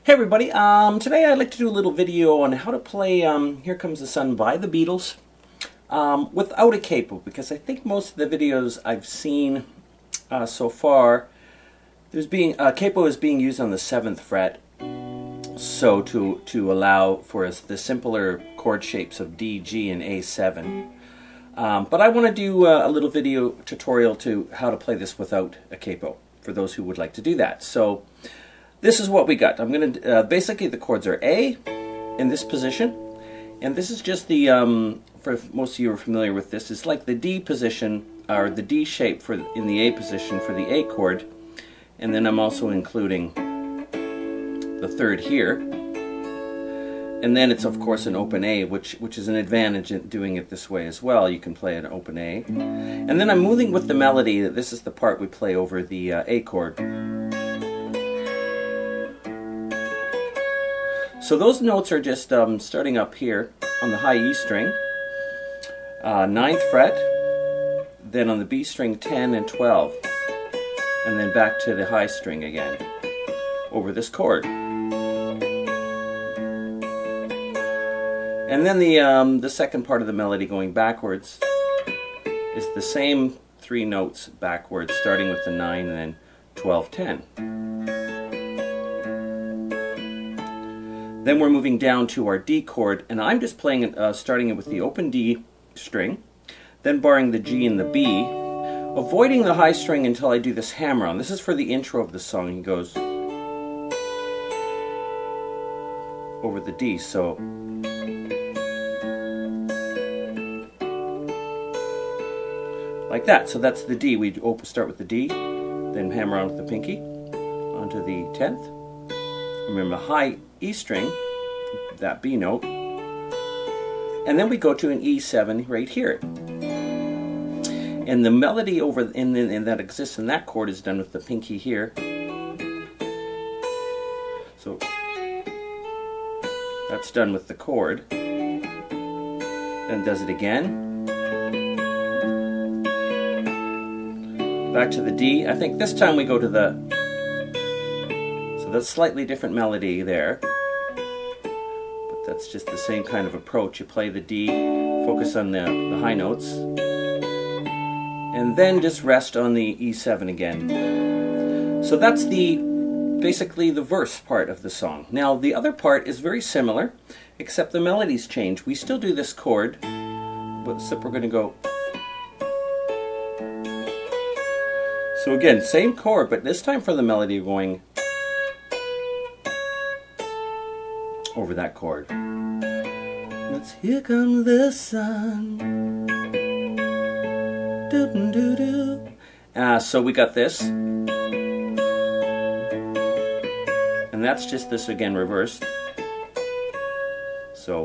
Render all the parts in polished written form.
Hey everybody, today I'd like to do a little video on how to play Here Comes the Sun by the Beatles without a capo, because I think most of the videos I've seen so far, capo is being used on the 7th fret, so to allow for the simpler chord shapes of D, G, and A7. But I want to do a little video tutorial to how to play this without a capo, for those who would like to do that. So this is what we got. I'm going to basically the chords are A in this position, and this is just the for most of you are familiar with this. It's like the D position or the D shape for in the A position for the A chord, and then I'm also including the third here, and then it's of course an open A, which is an advantage in doing it this way as well. You can play an open A, and then I'm moving with the melody. This is the part we play over the A chord. So those notes are just starting up here on the high E string, 9th fret, then on the B string 10 and 12, and then back to the high string again over this chord. And then the second part of the melody going backwards is the same 3 notes backwards, starting with the 9 and then 12, 10. Then we're moving down to our D chord, and I'm just playing starting it with the open D string, then barring the G and the B, avoiding the high string until I do this hammer on. This is for the intro of the song. He goes over the D, so like that. So that's the D. We start with the D, then hammer on with the pinky onto the 10th. Remember the high E string, that B note, and then we go to an E7 right here. And the melody over that exists in that chord is done with the pinky here. So that's done with the chord. Then does it again. Back to the D. I think this time we go to the, so that's slightly different melody there. That's just the same kind of approach. You play the D, focus on the high notes, and then just rest on the E7 again. So that's basically the verse part of the song. Now the other part is very similar, except the melodies change. We still do this chord, but except we're going to go. So again, same chord, but this time for the melody we're going over that chord. It's Here Comes the Sun. Doo doo doo. So we got this, and that's just this again reversed. So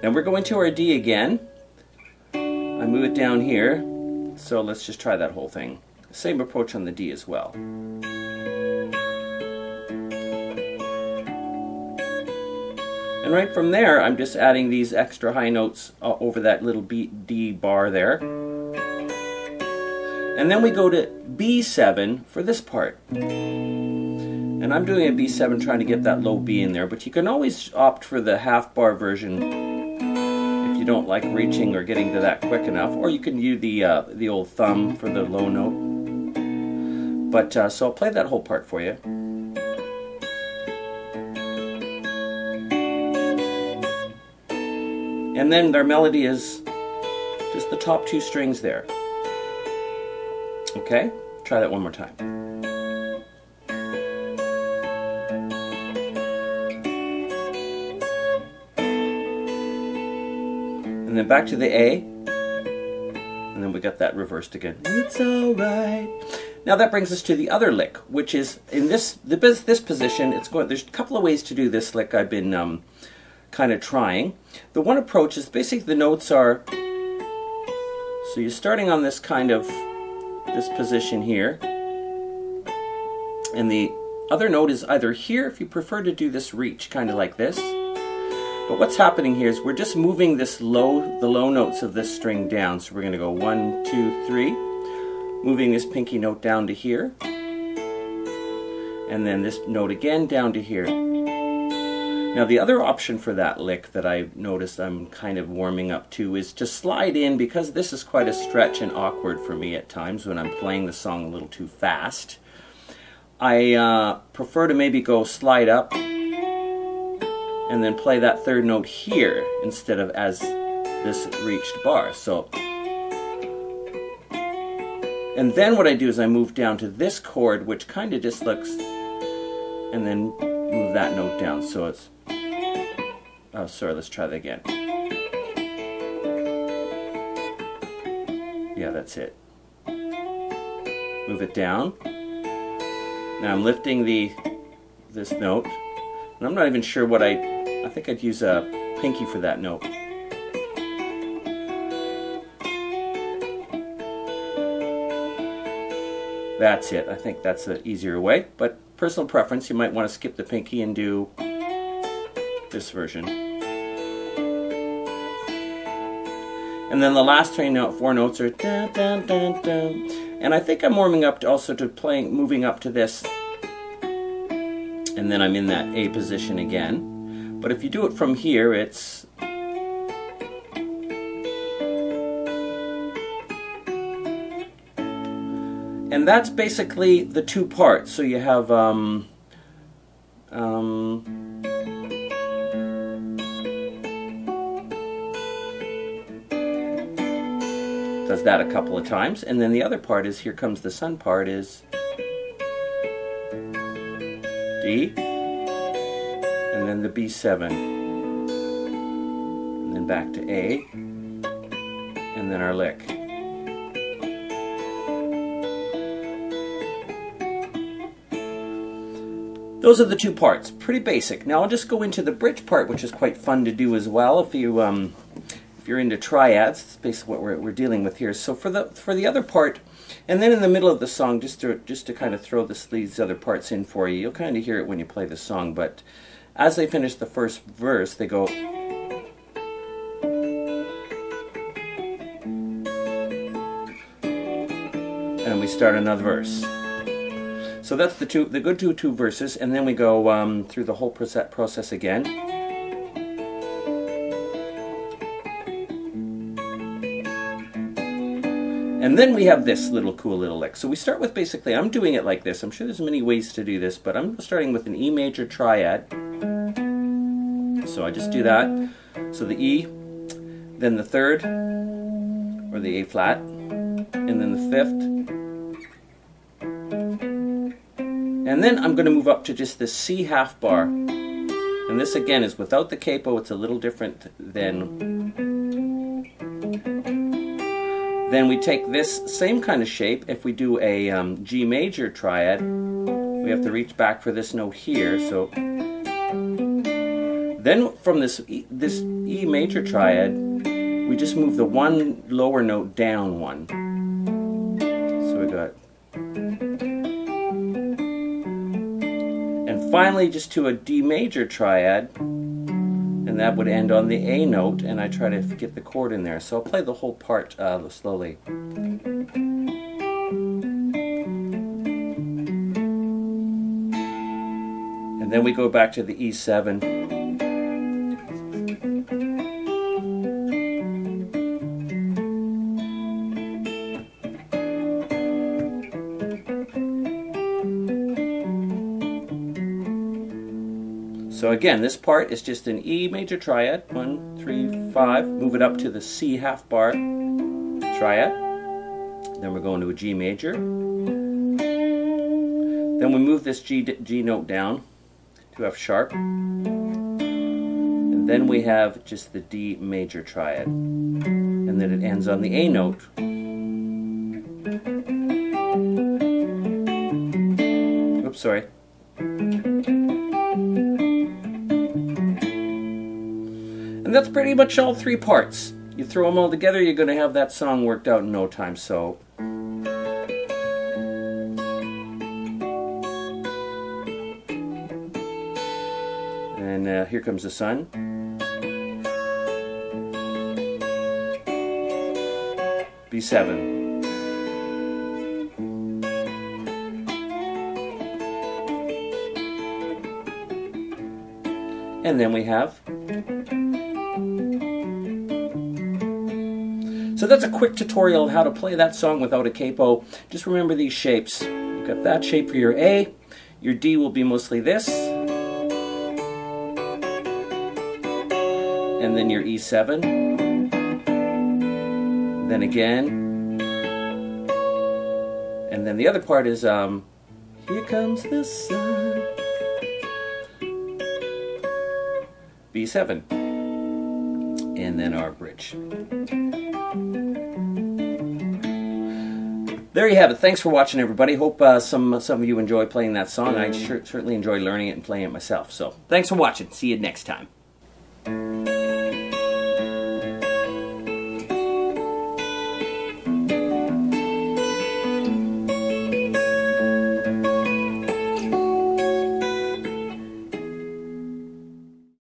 then we're going to our D again. I move it down here. So let's just try that whole thing. Same approach on the D as well. And right from there, I'm just adding these extra high notes over that little D bar there. And then we go to B7 for this part. And I'm doing a B7 trying to get that low B in there, but you can always opt for the half bar version if you don't like reaching or getting to that quick enough, or you can use the old thumb for the low note. But so I'll play that whole part for you. And then their melody is just the top 2 strings there. Okay? Try that one more time. And then back to the A. And then we got that reversed again. It's alright. Now that brings us to the other lick, which is in this position. There's a couple of ways to do this lick I've been kind of trying. The one approach is basically the notes are, so you're starting on this kind of, this position here, and the other note is either here if you prefer to do this reach, kind of like this. But what's happening here is we're just moving the low notes of this string down. So we're going to go 1, 2, 3, moving this pinky note down to here, and then this note again down to here. Now the other option for that lick that I've noticed I'm kind of warming up to is to slide in, because this is quite a stretch and awkward for me at times when I'm playing the song a little too fast. I prefer to maybe go slide up and then play that third note here instead of as this reached bar. So, and then what I do is I move down to this chord, which kind of just looks, and then move that note down. So it's, oh sorry, let's try that again. Yeah, that's it. Move it down. Now I'm lifting this note, and I'm not even sure what I think I'd use a pinky for that note. That's it. I think that's the easier way, but personal preference, you might want to skip the pinky and do this version. And then the last four notes are dun, dun, dun, dun. And I think I'm warming up to also to playing, moving up to this, and then I'm in that A position again. But if you do it from here, it's and that's basically the two parts. So you have does that a couple of times, and then the other part is Here Comes the Sun part is D, and then the B7, and then back to A, and then our lick. Those are the two parts, pretty basic. Now I'll just go into the bridge part, which is quite fun to do as well. If you're into triads, it's basically what we're dealing with here. So for the other part, and then in the middle of the song, just to kind of throw these other parts in for you, you'll kind of hear it when you play the song. But as they finish the first verse, they go, and we start another verse. So that's the good two verses, and then we go through the whole process again. And then we have this cool little lick. So we start with basically, I'm doing it like this. I'm sure there's many ways to do this, but I'm starting with an E major triad. So I just do that. So the E, then the third, or the A flat, and then the fifth. And then I'm going to move up to just this C half bar. And this again is without the capo. It's a little different than... Then we take this same kind of shape. If we do a G major triad, we have to reach back for this note here. So then from this E major triad, we just move the one lower note down one. So we got, and finally just to a D major triad, and that would end on the A note, and I try to get the chord in there. So I'll play the whole part slowly. And then we go back to the E7. So again, this part is just an E major triad, 1, 3, 5, move it up to the C half bar triad, then we're going to a G major, then we move this G note down to F sharp, and then we have just the D major triad, and then it ends on the A note. Oops, sorry. And that's pretty much all three parts. You throw them all together, you're going to have that song worked out in no time. So, and Here Comes the Sun. B7. And then we have. So that's a quick tutorial of how to play that song without a capo. Just remember these shapes. You've got that shape for your A. Your D will be mostly this. And then your E7. Then again. And then the other part is, here comes the sun. B7. And then our bridge. There you have it. Thanks for watching, everybody. Hope some of you enjoy playing that song. I certainly enjoy learning it and playing it myself. So thanks for watching. See you next time.